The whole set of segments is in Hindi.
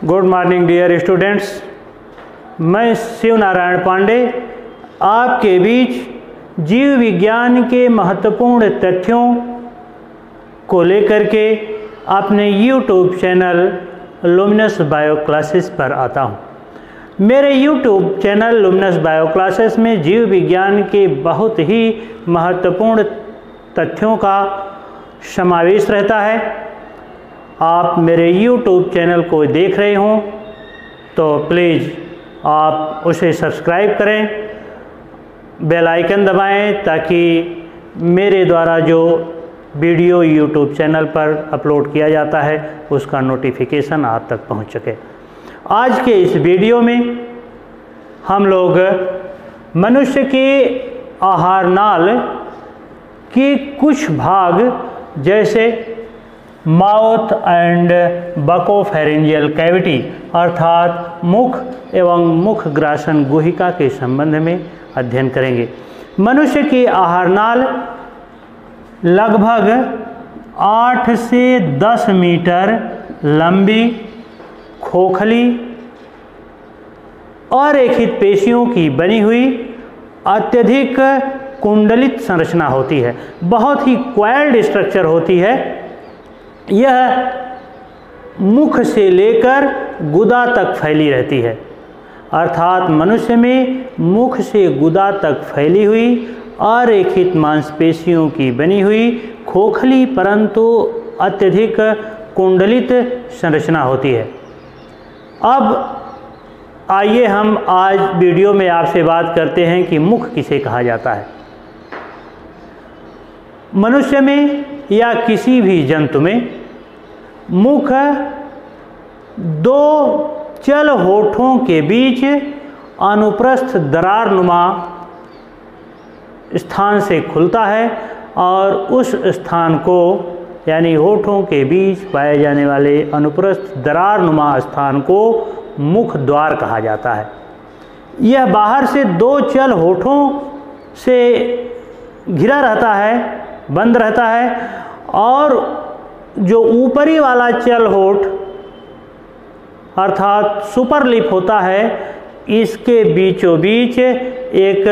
Good morning dear students. मैं शिव नारायण पांडे आपके बीच जीव विज्ञान के महत्वपूर्ण तथ्यों को लेकर के अपने YouTube channel luminous bio classes पर आता हूँ। मेरे YouTube channel luminous bio classes में जीव विज्ञान के बहुत ही महत्वपूर्ण तथ्यों का समावेश रहता है। आप मेरे YouTube चैनल को देख रहे हों तो प्लीज़ आप उसे सब्सक्राइब करें, बेल आइकन दबाएं ताकि मेरे द्वारा जो वीडियो YouTube चैनल पर अपलोड किया जाता है उसका नोटिफिकेशन आप तक पहुंच सके। आज के इस वीडियो में हम लोग मनुष्य के आहार नाल के कुछ भाग जैसे माउथ एंड बकोफेरेंजियल कैविटी अर्थात मुख एवं मुख ग्रासन गुहिका के संबंध में अध्ययन करेंगे। मनुष्य की आहार नाल लगभग 8 से 10 मीटर लंबी, खोखली अरेखित पेशियों की बनी हुई अत्यधिक कुंडलित संरचना होती है। बहुत ही क्वाइल्ड स्ट्रक्चर होती है। यह मुख से लेकर गुदा तक फैली रहती है, अर्थात मनुष्य में मुख से गुदा तक फैली हुई अरेखित मांसपेशियों की बनी हुई खोखली परंतु अत्यधिक कुंडलित संरचना होती है। अब आइए हम आज वीडियो में आपसे बात करते हैं कि मुख किसे कहा जाता है। मनुष्य में या किसी भी जंतु में मुख दो चल होठों के बीच अनुप्रस्थ दरार नुमा स्थान से खुलता है और उस स्थान को यानी होठों के बीच पाए जाने वाले अनुप्रस्थ दरार नुमा स्थान को मुख द्वार कहा जाता है। यह बाहर से दो चल होठों से घिरा रहता है, बंद रहता है, और जो ऊपरी वाला चल होठ अर्थात सुपर लिप होता है, इसके बीचों बीच एक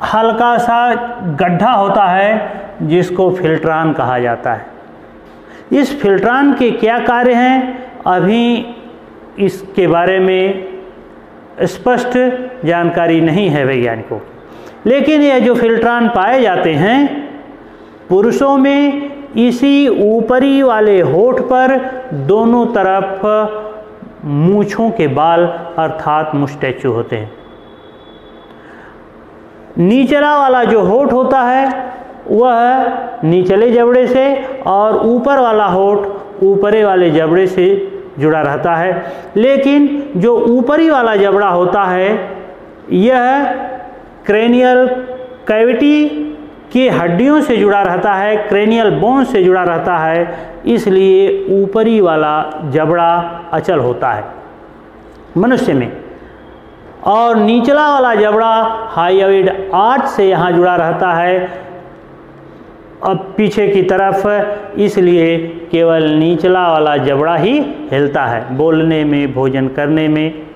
हल्का सा गड्ढा होता है जिसको फिल्ट्रान कहा जाता है। इस फिल्ट्रान के क्या कार्य हैं अभी इसके बारे में स्पष्ट जानकारी नहीं है वैज्ञानिकों, लेकिन यह जो फिल्ट्रान पाए जाते हैं पुरुषों में इसी ऊपरी वाले होठ पर दोनों तरफ मूंछों के बाल अर्थात मुस्टैचू होते हैं। निचला वाला जो होठ होता है वह निचले जबड़े से और ऊपर वाला होठ ऊपरे वाले जबड़े से जुड़ा रहता है, लेकिन जो ऊपरी वाला जबड़ा होता है यह क्रेनियल कैविटी की हड्डियों से जुड़ा रहता है, क्रेनियल बोन से जुड़ा रहता है, इसलिए ऊपरी वाला जबड़ा अचल होता है मनुष्य में, और निचला वाला जबड़ा हायोइड आर्च से यहाँ जुड़ा रहता है अब पीछे की तरफ, इसलिए केवल निचला वाला जबड़ा ही हिलता है। बोलने में, भोजन करने में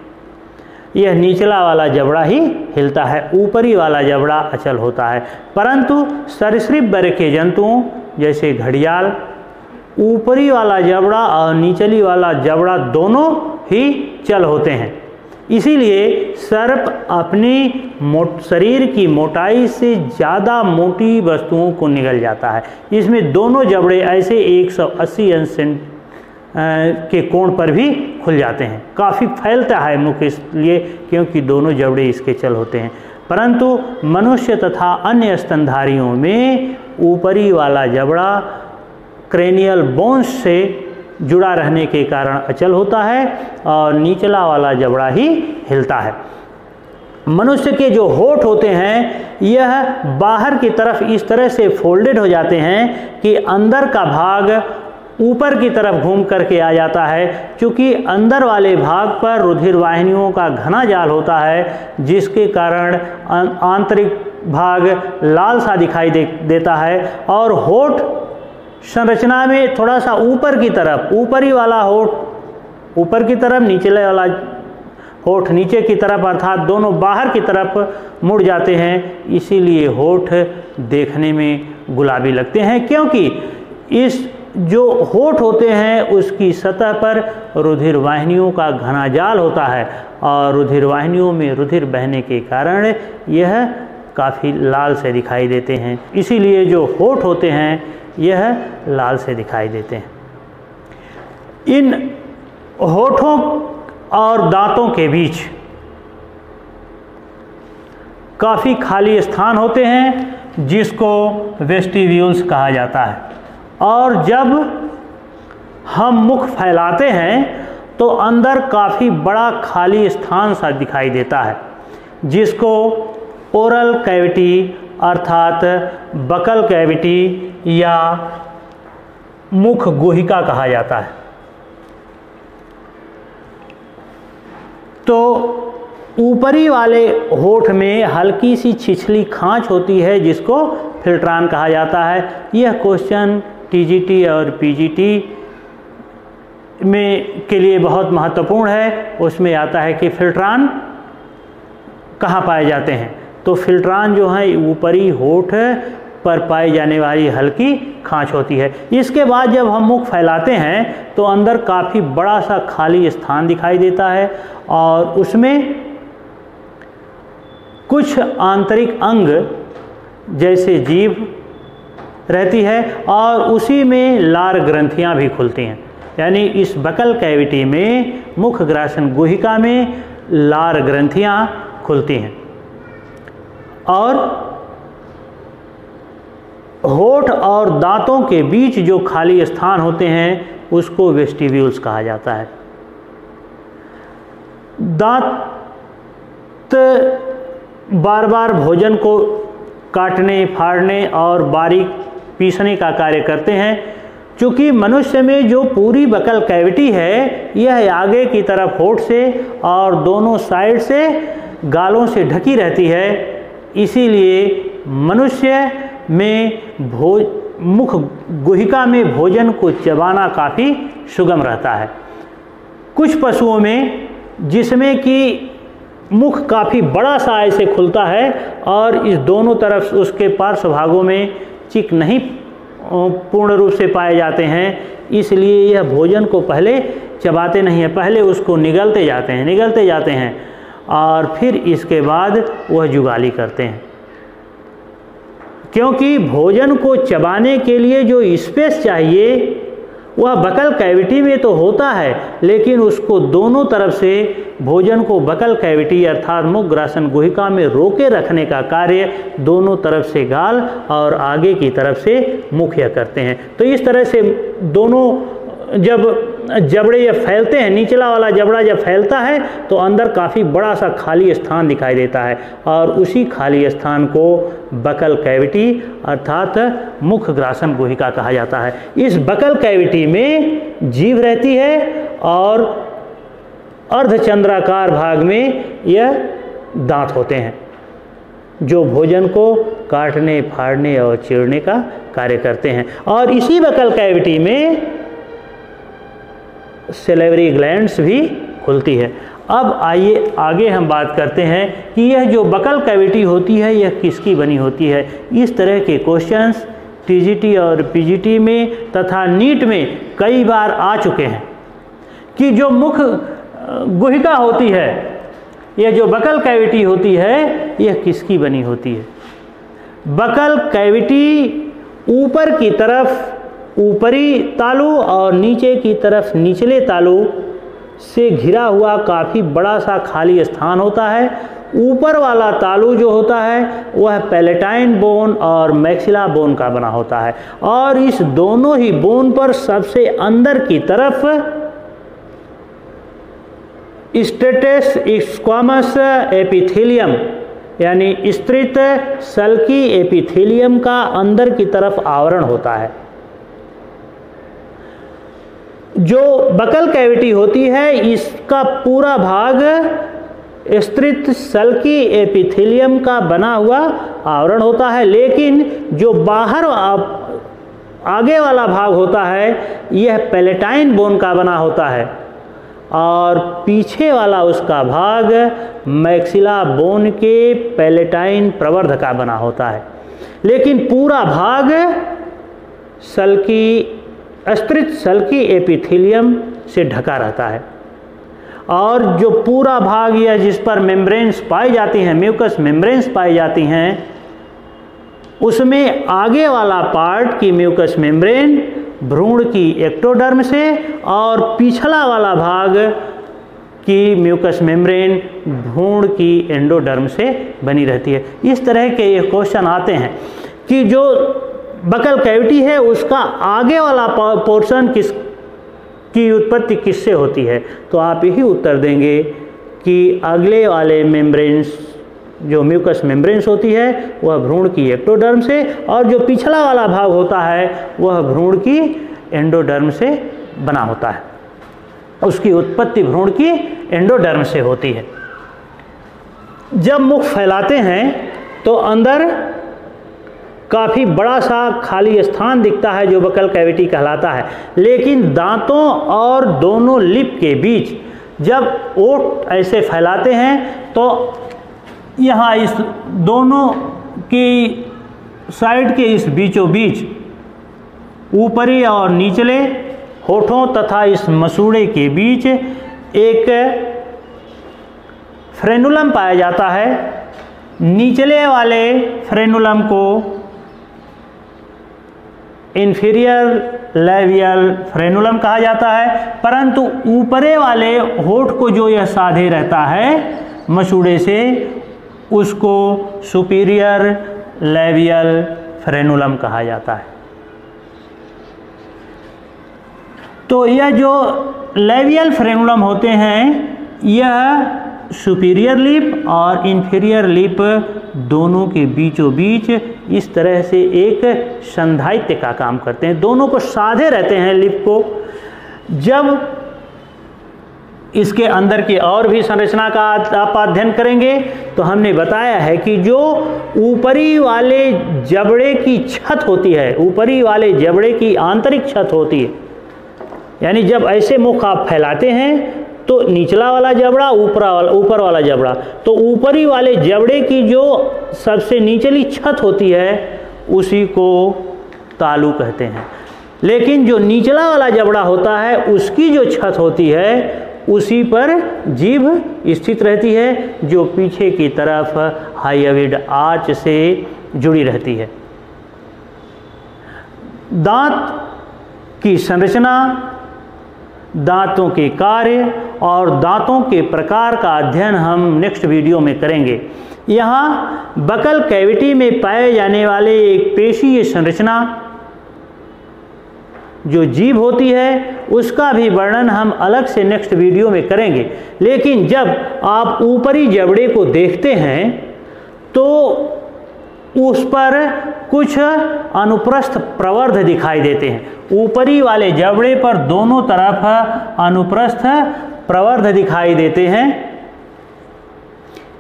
यह निचला वाला जबड़ा ही हिलता है, ऊपरी वाला जबड़ा अचल होता है। परंतु सरीसृप वर्ग के जंतुओं जैसे घड़ियाल ऊपरी वाला जबड़ा और निचली वाला जबड़ा दोनों ही चल होते हैं, इसीलिए सर्प अपनी शरीर की मोटाई से ज़्यादा मोटी वस्तुओं को निगल जाता है। इसमें दोनों जबड़े ऐसे 180 अंश के कोण पर भी खुल जाते हैं। काफ़ी फैलता है मुख इसलिए क्योंकि दोनों जबड़े इसके चल होते हैं। परंतु मनुष्य तथा अन्य स्तनधारियों में ऊपरी वाला जबड़ा क्रेनियल बोन्स से जुड़ा रहने के कारण अचल होता है और निचला वाला जबड़ा ही हिलता है। मनुष्य के जो होठ होते हैं यह बाहर की तरफ इस तरह से फोल्डेड हो जाते हैं कि अंदर का भाग ऊपर की तरफ घूम करके आ जाता है। क्योंकि अंदर वाले भाग पर रुधिर वाहिनियों का घना जाल होता है जिसके कारण आंतरिक भाग लाल सा दिखाई देता है, और होठ संरचना में थोड़ा सा ऊपर की तरफ ऊपरी वाला होठ ऊपर की तरफ, निचले वाला होठ नीचे की तरफ, अर्थात दोनों बाहर की तरफ मुड़ जाते हैं, इसीलिए होठ देखने में गुलाबी लगते हैं, क्योंकि इस जो होठ होते हैं उसकी सतह पर रुधिर वाहिनियों का घना जाल होता है और रुधिर वाहिनियों में रुधिर बहने के कारण यह काफ़ी लाल से दिखाई देते हैं, इसीलिए जो होठ होते हैं यह लाल से दिखाई देते हैं। इन होठों और दांतों के बीच काफ़ी खाली स्थान होते हैं जिसको वेस्टिब्यूल्स कहा जाता है, और जब हम मुख फैलाते हैं तो अंदर काफ़ी बड़ा खाली स्थान सा दिखाई देता है जिसको ओरल कैविटी अर्थात बकल कैविटी या मुख गुहिका कहा जाता है। तो ऊपरी वाले होठ में हल्की सी छिछली खांच होती है जिसको फिल्ट्रान कहा जाता है। यह क्वेश्चन टीजीटी और पीजीटी में के लिए बहुत महत्वपूर्ण है। उसमें आता है कि फिल्ट्रान कहाँ पाए जाते हैं, तो फिल्ट्रान जो है ऊपरी होठ पर पाई जाने वाली हल्की खांच होती है। इसके बाद जब हम मुख फैलाते हैं तो अंदर काफ़ी बड़ा सा खाली स्थान दिखाई देता है और उसमें कुछ आंतरिक अंग जैसे जीभ रहती है और उसी में लार ग्रंथियां भी खुलती हैं, यानी इस बकल कैविटी में मुख ग्रासन गुहिका में लार ग्रंथियां खुलती हैं और होठ और दांतों के बीच जो खाली स्थान होते हैं उसको वेस्टिब्यूल्स कहा जाता है। दांत बार बार भोजन को काटने, फाड़ने और बारीक पीसने का कार्य करते हैं। चूँकि मनुष्य में जो पूरी बकल कैविटी है यह आगे की तरफ होठ से और दोनों साइड से गालों से ढकी रहती है, इसीलिए मनुष्य में मुख गुहिका में भोजन को चबाना काफ़ी सुगम रहता है। कुछ पशुओं में जिसमें कि मुख काफ़ी बड़ा सा ऐसे खुलता है और इस दोनों तरफ उसके पार्श्व भागों में चिक नहीं पूर्ण रूप से पाए जाते हैं, इसलिए यह भोजन को पहले चबाते नहीं हैं, पहले उसको निगलते जाते हैं और फिर इसके बाद वह जुगाली करते हैं। क्योंकि भोजन को चबाने के लिए जो स्पेस चाहिए वह बकल कैविटी में तो होता है, लेकिन उसको दोनों तरफ से भोजन को बकल कैविटी अर्थात मुख ग्रासन गुहिका में रोके रखने का कार्य दोनों तरफ से गाल और आगे की तरफ से मुख यह करते हैं। तो इस तरह से दोनों जब जबड़े ये फैलते हैं, निचला वाला जबड़ा जब फैलता है तो अंदर काफ़ी बड़ा सा खाली स्थान दिखाई देता है और उसी खाली स्थान को बकल कैविटी अर्थात मुख ग्रासन गुहिका कहा जाता है। इस बकल कैविटी में जीभ रहती है और अर्धचंद्राकार भाग में यह दांत होते हैं जो भोजन को काटने, फाड़ने और चीरने का कार्य करते हैं। और इसी बकल कैविटी में सेलेवरी ग्लैंड्स भी खुलती है। अब आइए आगे हम बात करते हैं कि यह जो बकल कैविटी होती है यह किसकी बनी होती है। इस तरह के क्वेश्चंस टीजीटी और पीजीटी में तथा नीट में कई बार आ चुके हैं कि जो मुख गुहिका होती है, यह जो बकल कैविटी होती है यह किसकी बनी होती है। बकल कैविटी ऊपर की तरफ ऊपरी तालु और नीचे की तरफ निचले तालु से घिरा हुआ काफ़ी बड़ा सा खाली स्थान होता है। ऊपर वाला तालु जो होता है वह पैलेटाइन बोन और मैक्सिला बोन का बना होता है और इस दोनों ही बोन पर सबसे अंदर की तरफ स्ट्रेटस स्क्वामस एपिथेलियम यानी स्तृत सल्की एपिथेलियम का अंदर की तरफ आवरण होता है। जो बकल कैविटी होती है इसका पूरा भाग स्तृत सल्की एपिथेलियम का बना हुआ आवरण होता है, लेकिन जो बाहर आगे वाला भाग होता है यह पैलेटाइन बोन का बना होता है और पीछे वाला उसका भाग मैक्सिला बोन के पैलेटाइन प्रवर्ध का बना होता है, लेकिन पूरा भाग सल्की एपिथेलियम से ढका रहता है। और जो पूरा भाग या जिस पर मेम्ब्रेन्स पाई जाती हैं, म्यूकस मेम्ब्रेन्स पाई जाती हैं, उसमें आगे वाला पार्ट की म्यूकस मेम्ब्रेन भ्रूण की एक्टोडर्म से और पिछला वाला भाग की म्यूकस मेम्ब्रेन भ्रूण की एंडोडर्म से बनी रहती है। इस तरह के ये क्वेश्चन आते हैं कि जो बकल कैविटी है उसका आगे वाला पोर्शन की उत्पत्ति किससे होती है, तो आप यही उत्तर देंगे कि अगले वाले मेम्ब्रेन्स, जो म्यूकस मेम्ब्रेन्स होती है वह भ्रूण की एक्टोडर्म से, और जो पिछला वाला भाग होता है वह भ्रूण की एंडोडर्म से बना होता है। उसकी उत्पत्ति भ्रूण की एंडोडर्म से होती है। जब मुख फैलाते हैं तो अंदर काफ़ी बड़ा सा खाली स्थान दिखता है जो बकल कैविटी कहलाता है, लेकिन दांतों और दोनों लिप के बीच जब ओठ ऐसे फैलाते हैं तो यहाँ इस दोनों की साइड के इस बीचों बीच ऊपरी और निचले होठों तथा इस मसूड़े के बीच एक फ्रेनुलम पाया जाता है। निचले वाले फ्रेनुलम को इंफीरियर लैबियल फ्रेनुलम कहा जाता है, परंतु ऊपरे वाले होठ को जो यह साधे रहता है मसूड़े से, उसको सुपीरियर लैबियल फ्रेनुलम कहा जाता है। तो यह जो लैबियल फ्रेनुलम होते हैं यह सुपीरियर लिप और इंफीरियर लिप दोनों के बीचों बीच इस तरह से एक संधायित्य का काम करते हैं, दोनों को साधे रहते हैं लिप को। जब इसके अंदर की और भी संरचना का आप अध्ययन करेंगे तो हमने बताया है कि जो ऊपरी वाले जबड़े की छत होती है, ऊपरी वाले जबड़े की आंतरिक छत होती है, यानी जब ऐसे मुख आप फैलाते हैं तो निचला वाला जबड़ा, ऊपर वाला जबड़ा, तो ऊपरी वाले जबड़े की जो सबसे निचली छत होती है उसी को तालु कहते हैं। लेकिन जो निचला वाला जबड़ा होता है उसकी जो छत होती है उसी पर जीभ स्थित रहती है, जो पीछे की तरफ हाइअविड आर्च से जुड़ी रहती है। दांत की संरचना, दांतों के कार्य और दांतों के प्रकार का अध्ययन हम नेक्स्ट वीडियो में करेंगे। यहाँ बकल कैविटी में पाए जाने वाले एक पेशीय संरचना जो जीभ होती है उसका भी वर्णन हम अलग से नेक्स्ट वीडियो में करेंगे। लेकिन जब आप ऊपरी जबड़े को देखते हैं तो उस पर कुछ अनुप्रस्थ प्रवर्ध दिखाई देते हैं। ऊपरी वाले जबड़े पर दोनों तरफ अनुप्रस्थ प्रवर्ध दिखाई देते हैं,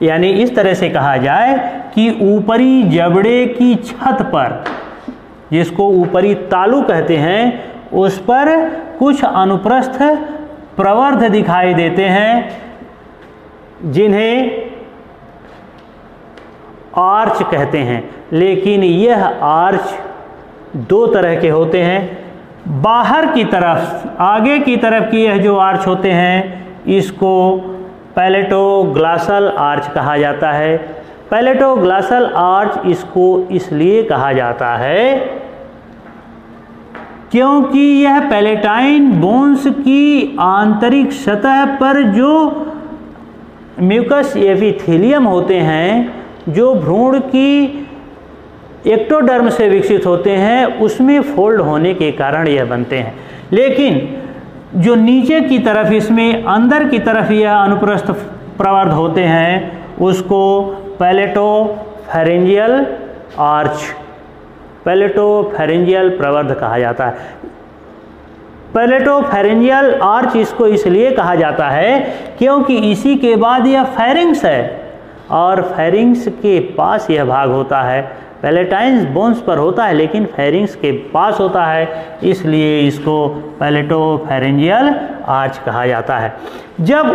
यानी इस तरह से कहा जाए कि ऊपरी जबड़े की छत पर, जिसको ऊपरी तालु कहते हैं, उस पर कुछ अनुप्रस्थ प्रवर्ध दिखाई देते हैं जिन्हें आर्च कहते हैं। लेकिन यह आर्च दो तरह के होते हैं। बाहर की तरफ, आगे की तरफ की यह जो आर्च होते हैं इसको पैलेटोग्लासल आर्च कहा जाता है। पैलेटोग्लासल आर्च इसको इसलिए कहा जाता है क्योंकि यह पैलेटाइन बोन्स की आंतरिक सतह पर जो म्यूकस एपिथेलियम होते हैं, जो भ्रूण की एक्टोडर्म से विकसित होते हैं, उसमें फोल्ड होने के कारण यह बनते हैं। लेकिन जो नीचे की तरफ, इसमें अंदर की तरफ यह अनुप्रस्थ प्रवर्ध होते हैं, उसको पैलेटोफैरिंजियल आर्च, पैलेटोफैरिंजियल प्रवर्ध कहा जाता है। पैलेटोफैरिंजियल आर्च इसको इसलिए कहा जाता है क्योंकि इसी के बाद यह फैरिंग्स है और फैरिंग्स के पास यह भाग होता है पैलेटाइन बोन्स पर होता है लेकिन फेरिंग्स के पास होता है, इसलिए इसको पैलेटोफेरेंजियल आर्च कहा जाता है। जब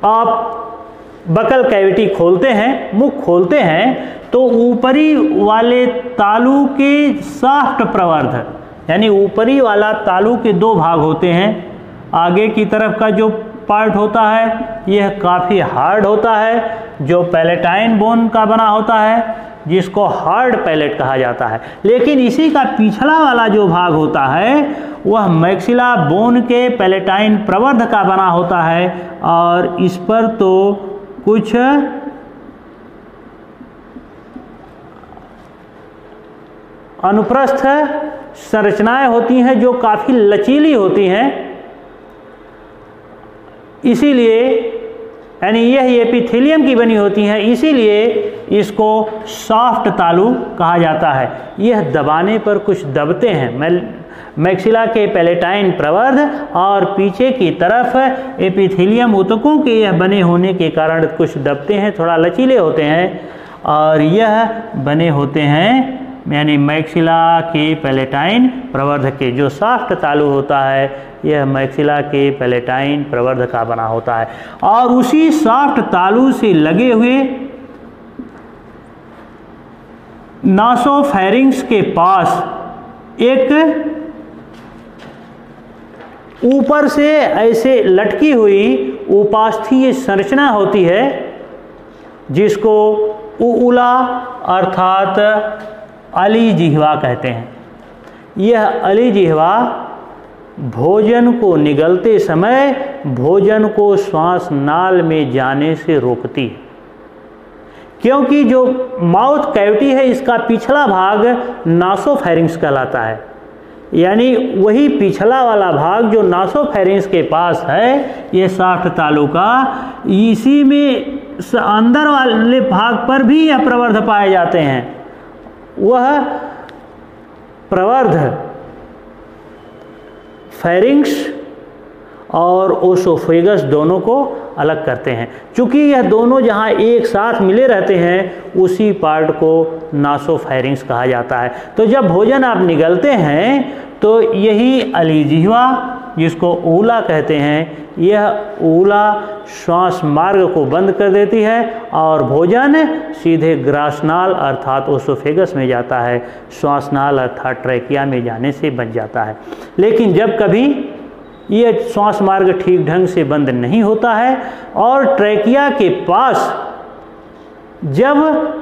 आप बकल कैविटी खोलते हैं, मुख खोलते हैं, तो ऊपरी वाले तालू के साफ्ट प्रवर्ध, यानी ऊपरी वाला तालू के दो भाग होते हैं। आगे की तरफ का जो पार्ट होता है यह काफ़ी हार्ड होता है, जो पैलेटाइन बोन का बना होता है, जिसको हार्ड पैलेट कहा जाता है। लेकिन इसी का पिछला वाला जो भाग होता है वह मैक्सिला बोन के पैलेटाइन प्रवर्ध का बना होता है, और इस पर तो कुछ अनुप्रस्थ संरचनाएं होती हैं जो काफ़ी लचीली होती हैं, इसीलिए यानी यह एपिथेलियम की बनी होती हैं, इसीलिए इसको सॉफ्ट तालू कहा जाता है। यह दबाने पर कुछ दबते हैं, मैक्सिला के पैलेटाइन प्रवर्ध और पीछे की तरफ एपिथेलियम ऊतकों के यह बने होने के कारण कुछ दबते हैं, थोड़ा लचीले होते हैं, और यह बने होते हैं यानी मैक्सिला के पैलेटाइन प्रवर्ध के। जो सॉफ्ट तालू होता है यह मैक्सिला के पैलेटाइन प्रवर्ध का बना होता है, और उसी सॉफ्ट तालू से लगे हुए नासोफेरिंग्स के पास एक ऊपर से ऐसे लटकी हुई उपास्थीय संरचना होती है, जिसको ऊला अर्थात अली जिह्वा कहते हैं। यह अली जिह्वा भोजन को निगलते समय भोजन को श्वास नाल में जाने से रोकती है, क्योंकि जो माउथ कैविटी है इसका पिछला भाग नासोफेरिंग्स कहलाता है, यानी वही पिछला वाला भाग जो नासोफेरिंग्स के पास है, ये सॉफ्ट तालू का, इसी में अंदर वाले भाग पर भी यह प्रवर्ध पाए जाते हैं। वह प्रवर्ध फेरिंग्स और ओसोफेगस दोनों को अलग करते हैं। चूँकि यह दोनों जहाँ एक साथ मिले रहते हैं उसी पार्ट को नासोफेरिंग्स कहा जाता है। तो जब भोजन आप निगलते हैं तो यही अलीजिह्वा, जिसको ऊला कहते हैं, यह ऊला श्वास मार्ग को बंद कर देती है और भोजन सीधे ग्रासनाल अर्थात ओसोफेगस में जाता है, श्वासनाल अर्थात ट्रैकिया में जाने से बच जाता है। लेकिन जब कभी यह श्वास मार्ग ठीक ढंग से बंद नहीं होता है और ट्रैकिया के पास जब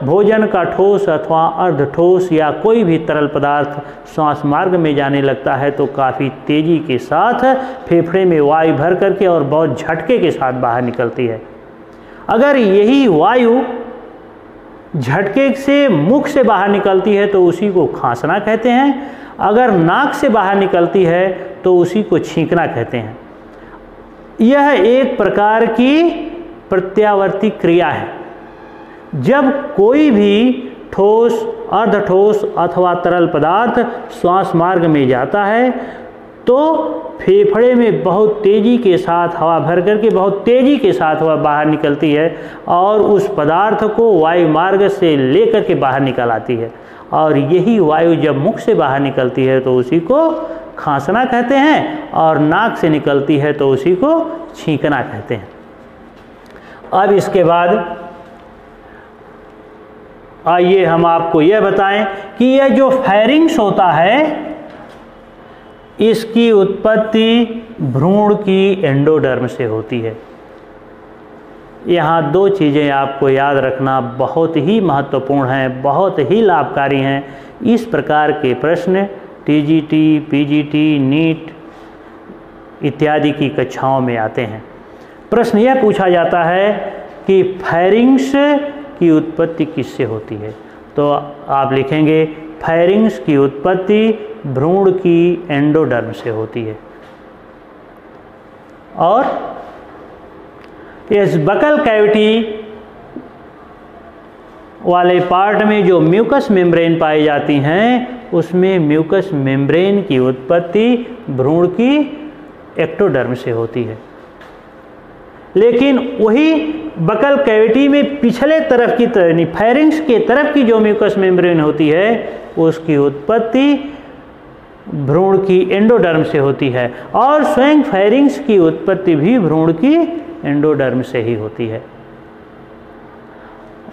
भोजन का ठोस अथवा अर्ध ठोस या कोई भी तरल पदार्थ श्वास मार्ग में जाने लगता है तो काफ़ी तेज़ी के साथ फेफड़े में वायु भर करके और बहुत झटके के साथ बाहर निकलती है। अगर यही वायु झटके से मुख से बाहर निकलती है तो उसी को खांसना कहते हैं, अगर नाक से बाहर निकलती है तो उसी को छींकना कहते हैं। यह एक प्रकार की प्रत्यावर्ती क्रिया है। जब कोई भी ठोस, अर्ध ठोस अथवा तरल पदार्थ श्वास मार्ग में जाता है तो फेफड़े में बहुत तेज़ी के साथ हवा भर करके बहुत तेज़ी के साथ हवा बाहर निकलती है और उस पदार्थ को वायु मार्ग से लेकर के बाहर निकल आती है, और यही वायु जब मुख से बाहर निकलती है तो उसी को खांसना कहते हैं और नाक से निकलती है तो उसी को छींकना कहते हैं। अब इसके बाद आइए हम आपको यह बताएं कि यह जो फेरिंग्स होता है इसकी उत्पत्ति भ्रूण की एंडोडर्म से होती है। यहाँ दो चीज़ें आपको याद रखना बहुत ही महत्वपूर्ण हैं, बहुत ही लाभकारी हैं। इस प्रकार के प्रश्न टीजीटी, पीजीटी, नीट इत्यादि की कक्षाओं में आते हैं। प्रश्न यह पूछा जाता है कि फेरिंग्स की उत्पत्ति किससे होती है, तो आप लिखेंगे फेरिंग्स की उत्पत्ति भ्रूण की एंडोडर्म से होती है। और इस बकल कैविटी वाले पार्ट में जो म्यूकस मेम्ब्रेन पाई जाती हैं उसमें म्यूकस मेम्ब्रेन की उत्पत्ति भ्रूण की एक्टोडर्म से होती है। लेकिन वही बकल कैविटी में पिछले तरफ की तरफ, फेरिंक्स के तरफ की जो म्यूकस मेम्ब्रेन होती है उसकी उत्पत्ति भ्रूण की एंडोडर्म से होती है, और स्वयं फेरिंक्स की उत्पत्ति भी भ्रूण की एंडोडर्म से ही होती है।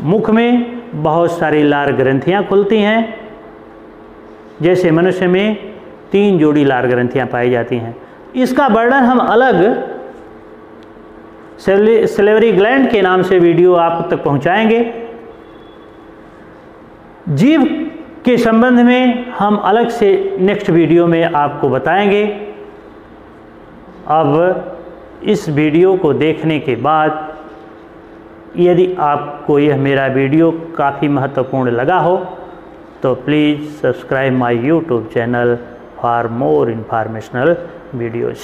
मुख में बहुत सारी लार ग्रंथियां खुलती हैं। जैसे मनुष्य में 3 जोड़ी लार ग्रंथियां पाई जाती हैं। इसका वर्णन हम अलग सैलिवरी ग्लैंड के नाम से वीडियो आप तक पहुंचाएंगे। जीभ के संबंध में हम अलग से नेक्स्ट वीडियो में आपको बताएंगे। अब इस वीडियो को देखने के बाद यदि आपको यह मेरा वीडियो काफ़ी महत्वपूर्ण लगा हो तो please subscribe my YouTube channel for more informational videos।